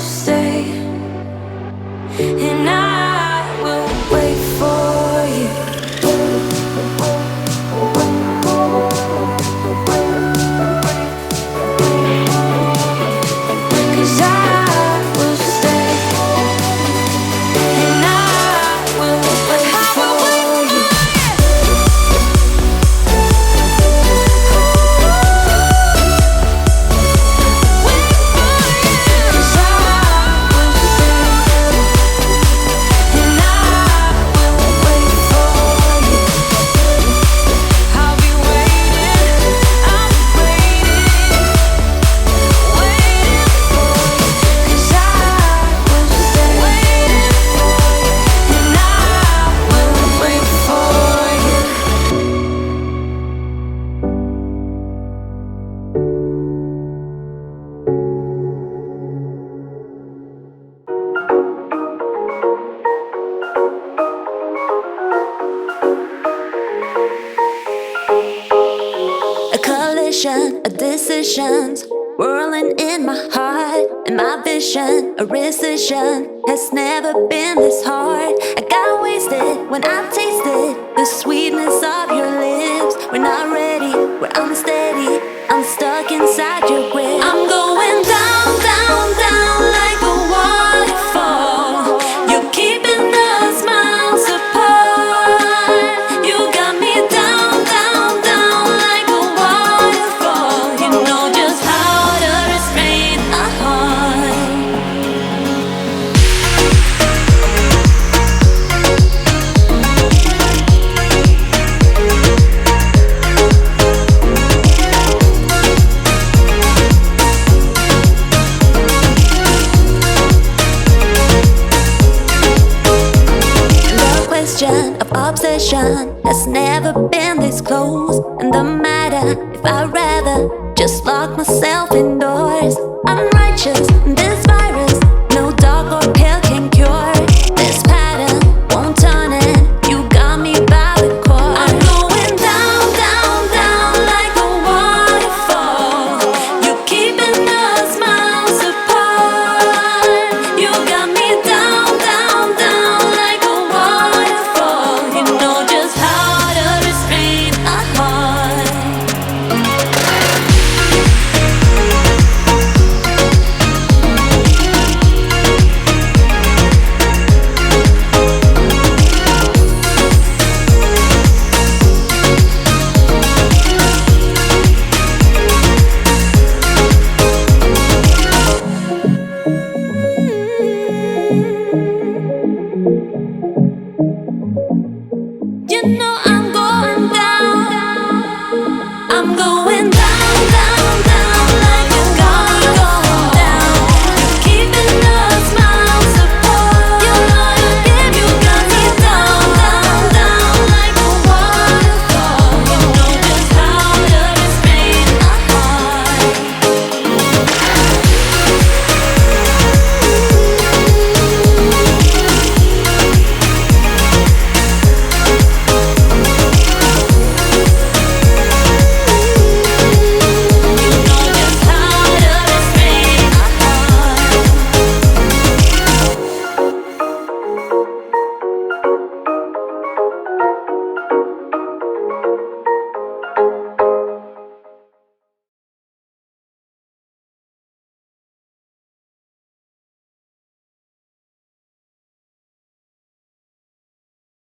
stay, and I will wait for you. 'Cause I will stay, and I will wait for you. Of decisions whirling in my heart, and my vision, a rescission, has never been this hard. I got wasted when I tasted the sweetness of your lips. We're not ready, we're unsteady, I'm stuck inside your grip. I'm going down, down, down like a waterfall. You're keeping us miles apart. You got me down, down, down like a waterfall. You know just how to restrain a heart. The question of obsession has never been this close. And the matter if I'd rather just lock myself indoors. I'm righteous.